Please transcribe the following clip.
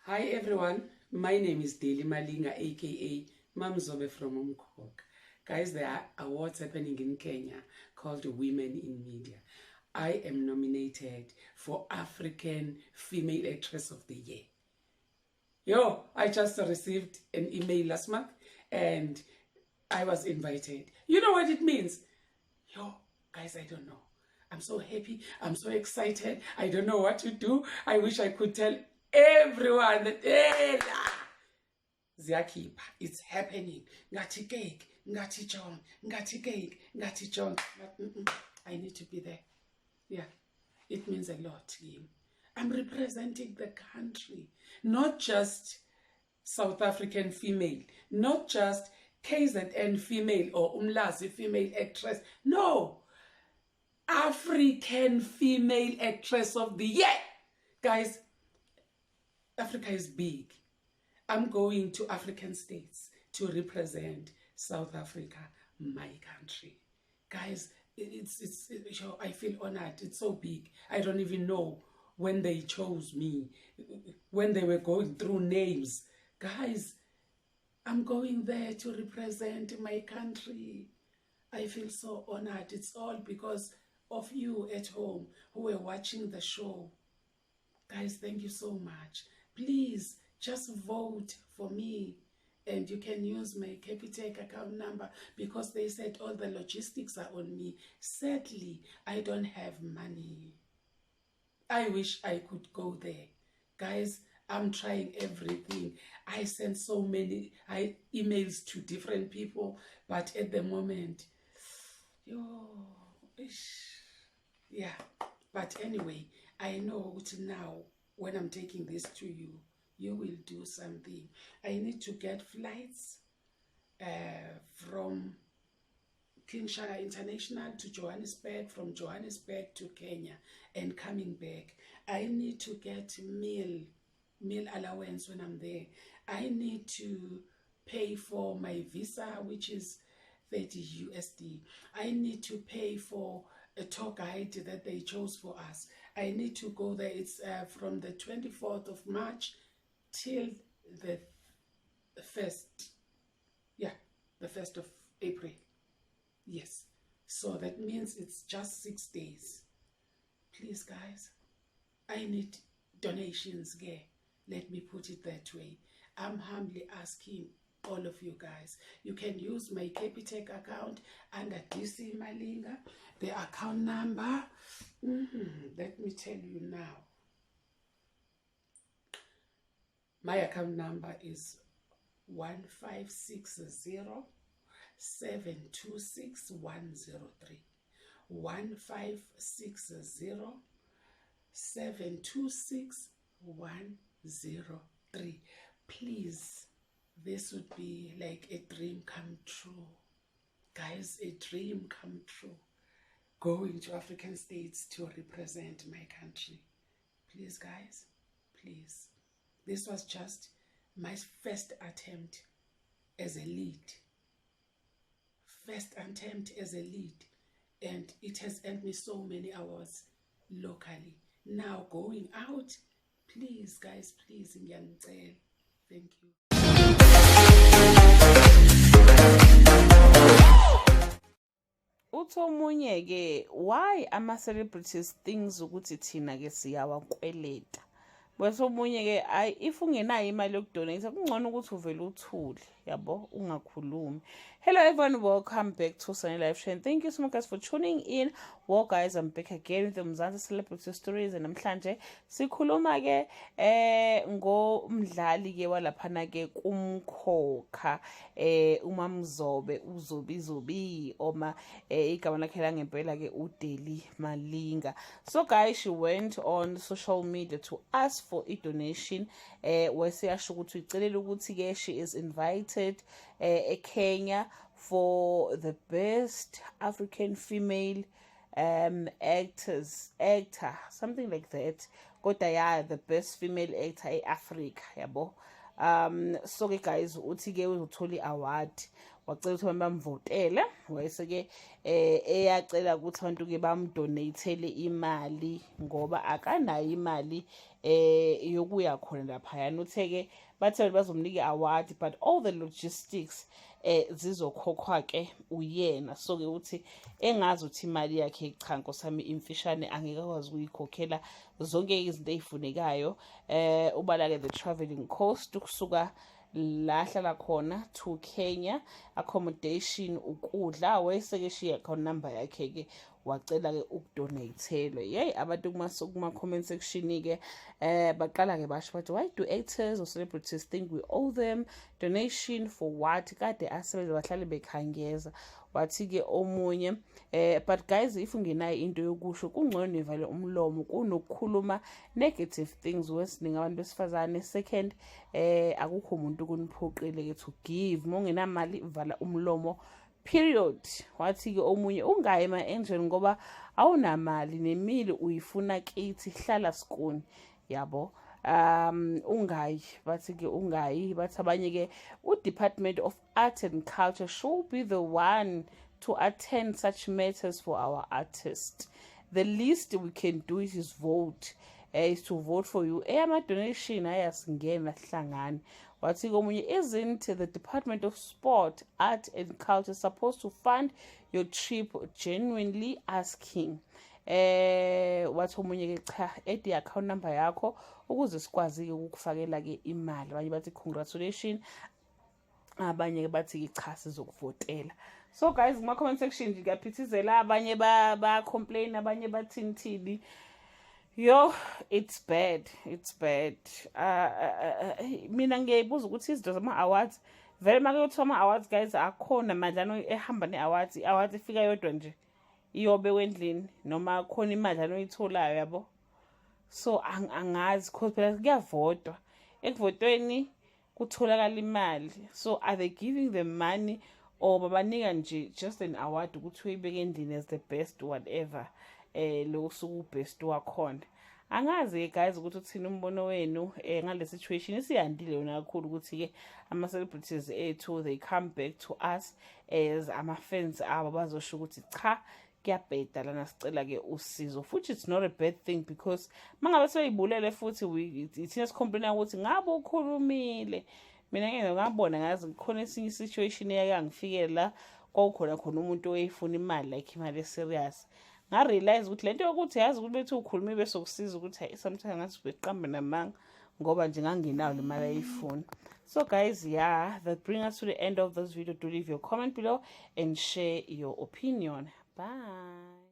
Hi everyone, my name is Daily Malinga aka Mamzobe from Umkhok. Guys, there are awards happening in Kenya called Women in Media. I am nominated for African Female Actress of the Year. Yo, I just received an email last month and I was invited. You know what it means? Yo, guys, I don't know. I'm so happy. I'm so excited. I don't know what to do. I wish I could tell everyone that Ziyakhipha, it's happening. Ngathi cake, ngathi John, ngathi cake, ngathi John. I need to be there. Yeah, it means a lot to him. I'm representing the country, not just South African female, not just KZN female or Umlazi female actress. No, African female actress of the year. Guys, Africa is big. I'm going to African states to represent South Africa, my country. Guys, I feel honored. It's so big. I don't even know when they chose me, when they were going through names. Guys, I'm going there to represent my country. I feel so honored. It's all because of you at home who were watching the show. Guys, thank you so much. Please, just vote for me. And you can use my Capitec account number because they said all the logistics are on me. Sadly, I don't have money. I wish I could go there. Guys, I'm trying everything. I sent so many emails to different people, but at the moment, yeah. But anyway, I know now when I'm taking this to you, you will do something. I need to get flights from King Shaka International to Johannesburg, from Johannesburg to Kenya, and coming back. I need to get meal allowance when I'm there. I need to pay for my visa, which is 30 USD. I need to pay for a tour guide that they chose for us. I need to go there. It's from the 24th of March till the 1st. Yeah, the 1st of April. Yes. So that means it's just 6 days. Please, guys, I need donations here. Let me put it that way. I'm humbly asking all of you guys. You can use my Capitec account under DC Malinga. The account number, let me tell you now. My account number is 1560 726 103. 1560 726 103. Please, this would be like a dream come true. Guys, a dream come true. Going to African states to represent my country. Please, guys, please. This was just my first attempt as a lead. First attempt as a lead. And it has earned me so many hours locally. Now going out, please, guys, please, thank you. Utomunye ke why ama-celebrities things ukuthi thina ke siyawakweleta bese omunye ke if ungenayo imali yokudonate kungcono ukuthi uvele uthule yabo ungakhulumi. Hello everyone, welcome back to Sunny Live Show. Thank you so much guys for tuning in. Well guys, I'm back again with the Mzansi Celebrity Stories, and namhlanje sikhuluma ke ngomdlali ke walaphana ke kumkhokha uMamzobe uZobi oma igama lakhe langempela ke uDaily Malinga. So guys, she went on social media to ask for a donation where siyasho ukuthi uyicelela ukuthi ke she is invited Kenya for the best African female actor, something like that. Kodwa yeah, the best female actor Africa yabo. So ke guys uthi ke uzothola award wacela ukuthi abantu bamvotele. Wayese-ke eyacela ukuthi abantu-ke bamdonate-ele imali ngoba akanayo imali yokuya khona laphayana. Uthe-ke bathe bazomnika i-award but all the logistics zizokhokhwa-ke uyena. So-ke uthi engazi ukuthi imali yakhe cha nkosami imfishane angeke akwazi ukuyikhokhela zonke izinto ey'funekayo. Ubala-ke the travelling cost ukusuka la hlala khona to Kenya, accommodation, ukudla. Wayeseke shiya account number yakhe-ke wacela-ke ukudonate-elwa. Yeyi abantu kuma-comment section-ke baqala-ke basho bathi, why do actors or celebrities think we owe them donation for what? Kade asebenza bahlale bekhangeza. Wathi-ke omunye but guys, if ungenayo into yokusho kungcono ivale umlomo kunokukhuluma negative things wesiningi abantu besifazane. Second, akukho umuntu kuniphoqile-ke to give. Uma ungenamali vala umlomo, period. Wathi-ke omunye ungayi ema-angel ngoba awunamali, nemali uyifuna kithi, hlala skuni, yabo. Ungayi, bathi-ke ungayi. Bathi abanye-ke u-Department of Art and Culture should be the one to attend such matters for our artists. The least we can do is vote, is to vote for you. Ama-donation ayasingena hlangane. Wathi komunye, isn't the Department of Sport, Art and Culture supposed to fund your trip? Genuinely asking. Wathi omunye-ke cha, edi account number yakho ukuze sikwazi-ke ukukufakela-ke imali. Abanye bathi congratulations, abanye-ke bathi-ke cha sizokuvotela. So guys, kuma-comment section nje kuyaphithizela, abanye ba-complain, abanye bathini. Yo, it's bad. Mina ngiyayibuza ukuthi izinto zama-awards vele make kuthiwa ama-awards guys akhona madlana ehamba ne-awards, i-awards ifika yodwa nje iyobe wendlini noma khona imadlana oyitholayo, yabo. So angazi cause phela kuyavotwa, ekuvotweni kutholakala imali. So are they giving them money or babanika nje just an award ukuthi uyibeke endlini as the best whatever lo suku best wakhona? Angazi guys ukuthi uthini umbono wenu ngale situation. Isiyandile yona kakhulu ukuthi-ke ama-celebrities ethu they come back to us as ama-fans abo bazosho ukuthi cha kuyabheda lana sicela-ke usizo, futhi it's not a bad thing because mangabe sebeyibulele futhi thina sikhomplayina ukuthi ngabe ukhulumile. Mina ngabona ngazi khona esinye situation eyake la kwakukhona umuntu oyifuna imali, like imali serious. Nga-realize ukuthi lento yokuthi yazi ukuthi bethi ukhuluma bese ukusiza ukuthi hayi sometimes ngathi beqamba namanga ngoba nje ngangenayo le mali ayifuna. So guys, yeah, that brings us to the end of this video. Do leave your comment below and share your opinion. Bye.